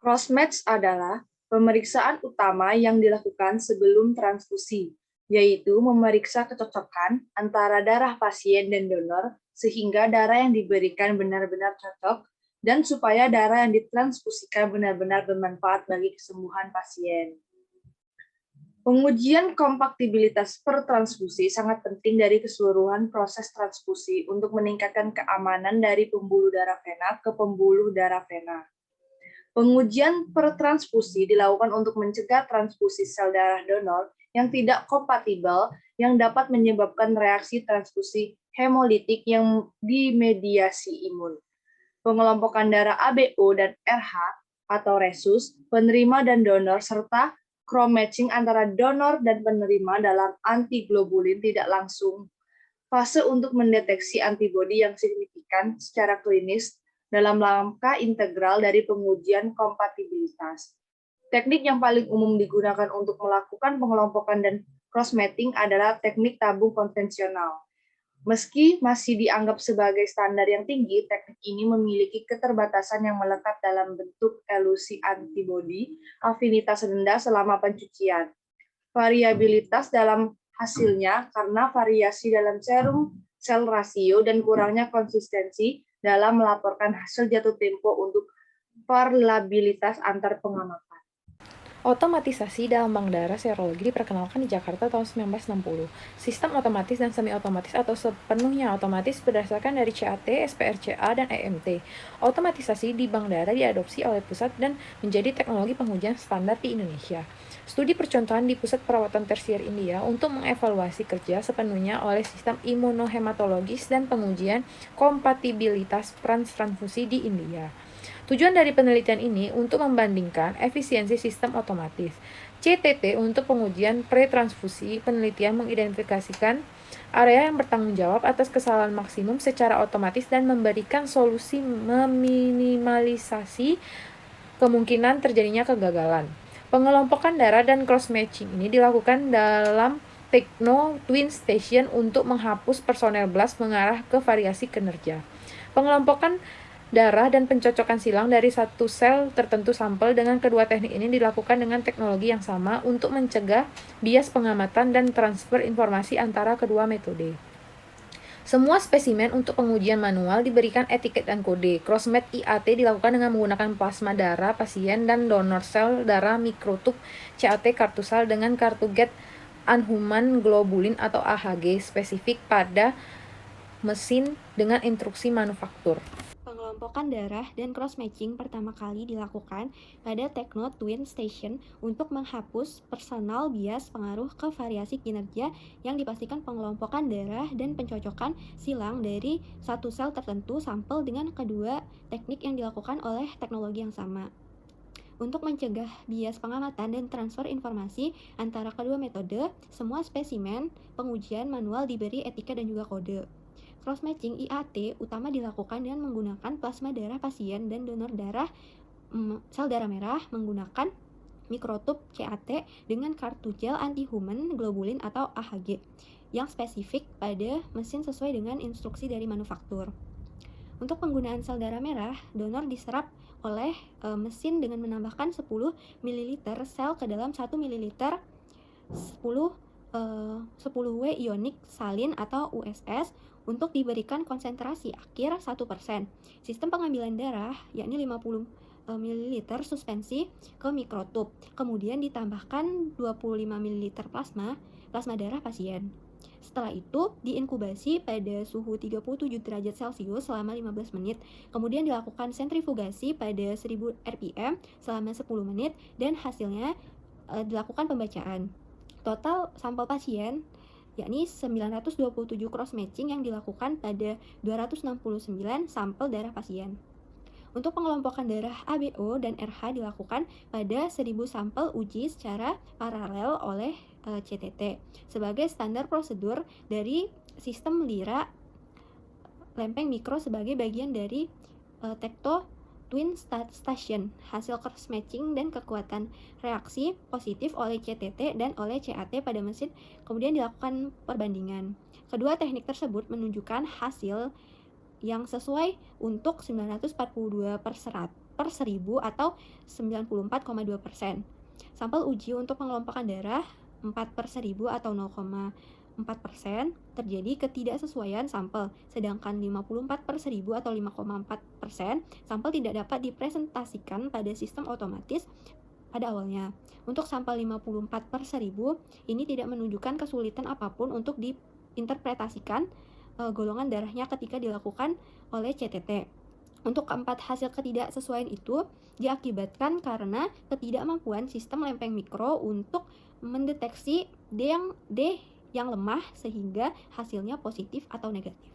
Cross-match adalah pemeriksaan utama yang dilakukan sebelum transfusi, yaitu memeriksa kecocokan antara darah pasien dan donor sehingga darah yang diberikan benar-benar cocok dan supaya darah yang ditransfusikan benar-benar bermanfaat bagi kesembuhan pasien. Pengujian kompatibilitas per transfusi sangat penting dari keseluruhan proses transfusi untuk meningkatkan keamanan dari pembuluh darah vena ke pembuluh darah vena. Pengujian per transfusi dilakukan untuk mencegah transfusi sel darah donor yang tidak kompatibel yang dapat menyebabkan reaksi transfusi hemolitik yang dimediasi imun. Pengelompokan darah ABO dan RH atau resus, penerima dan donor, serta cross-matching antara donor dan penerima dalam antiglobulin tidak langsung. Fase untuk mendeteksi antibodi yang signifikan secara klinis dalam langkah integral dari pengujian kompatibilitas. Teknik yang paling umum digunakan untuk melakukan pengelompokan dan cross-matching adalah teknik tabung konvensional. Meski masih dianggap sebagai standar yang tinggi, teknik ini memiliki keterbatasan yang melekat dalam bentuk elusi antibodi, afinitas rendah selama pencucian. Variabilitas dalam hasilnya karena variasi dalam serum sel rasio dan kurangnya konsistensi dalam melaporkan hasil jatuh tempo untuk variabilitas antar pengamatan. Otomatisasi dalam bank darah serologi diperkenalkan di Jakarta tahun 1960. Sistem otomatis dan semi-otomatis atau sepenuhnya otomatis berdasarkan dari CAT, SPRCA, dan EMT. Otomatisasi di bank darah diadopsi oleh pusat dan menjadi teknologi pengujian standar di Indonesia. Studi percontohan di Pusat Perawatan Tersier India untuk mengevaluasi kerja sepenuhnya oleh sistem imunohematologis dan pengujian kompatibilitas transfusi di India. Tujuan dari penelitian ini untuk membandingkan efisiensi sistem otomatis. CTT untuk pengujian pretransfusi, penelitian mengidentifikasikan area yang bertanggung jawab atas kesalahan maksimum secara otomatis dan memberikan solusi meminimalisasi kemungkinan terjadinya kegagalan. Pengelompokan darah dan cross-matching ini dilakukan dalam Techno Twin Station untuk menghapus personel blast mengarah ke variasi kinerja. Pengelompokan darah dan pencocokan silang dari satu sel tertentu sampel dengan kedua teknik ini dilakukan dengan teknologi yang sama untuk mencegah bias pengamatan dan transfer informasi antara kedua metode. Semua spesimen untuk pengujian manual diberikan etiket dan kode. Cross-match IAT dilakukan dengan menggunakan plasma darah pasien dan donor sel darah mikrotub CAT kartu sel dengan kartu Get Unhuman Globulin atau AHG spesifik pada mesin dengan instruksi manufaktur. Pengelompokan darah dan cross-matching pertama kali dilakukan pada Techno Twin Station untuk menghapus personal bias pengaruh ke variasi kinerja yang dipastikan pengelompokan darah dan pencocokan silang dari satu sel tertentu sampel dengan kedua teknik yang dilakukan oleh teknologi yang sama. Untuk mencegah bias pengamatan dan transfer informasi antara kedua metode, semua spesimen pengujian manual diberi etika dan juga kode. Cross-matching IAT utama dilakukan dengan menggunakan plasma darah pasien dan donor darah sel darah merah menggunakan mikrotub CAT dengan kartu gel anti-human globulin atau AHG yang spesifik pada mesin sesuai dengan instruksi dari manufaktur. Untuk penggunaan sel darah merah, donor diserap oleh mesin dengan menambahkan 10 ml sel ke dalam 1 ml 10W ionik salin atau USS untuk diberikan konsentrasi akhir 1%. Sistem pengambilan darah yakni 50 ml suspensi ke mikrotub, kemudian ditambahkan 25 ml plasma darah pasien. Setelah itu, diinkubasi pada suhu 37 derajat Celcius selama 15 menit, kemudian dilakukan sentrifugasi pada 1000 rpm selama 10 menit, dan hasilnya dilakukan pembacaan. Total sampel pasien yakni 927 cross-matching yang dilakukan pada 269 sampel darah pasien. Untuk pengelompokan darah ABO dan RH dilakukan pada 1000 sampel uji secara paralel oleh CTT sebagai standar prosedur dari sistem LIRA lempeng mikro sebagai bagian dari Techno Twin Station. Hasil cross-matching dan kekuatan reaksi positif oleh CTT dan oleh CAT pada mesin kemudian dilakukan perbandingan. Kedua teknik tersebut menunjukkan hasil yang sesuai untuk 942 per 1000 atau 94,2%. Sampel uji untuk pengelompokan darah 4 per 1000 atau 0,4% terjadi ketidaksesuaian sampel, sedangkan 54 per 1000 atau 5,4% sampel tidak dapat dipresentasikan pada sistem otomatis pada awalnya. Untuk sampel 54 per 1000 ini tidak menunjukkan kesulitan apapun untuk diinterpretasikan golongan darahnya ketika dilakukan oleh CTT. Untuk keempat hasil ketidaksesuaian itu diakibatkan karena ketidakmampuan sistem lempeng mikro untuk mendeteksi D yang lemah sehingga hasilnya positif atau negatif.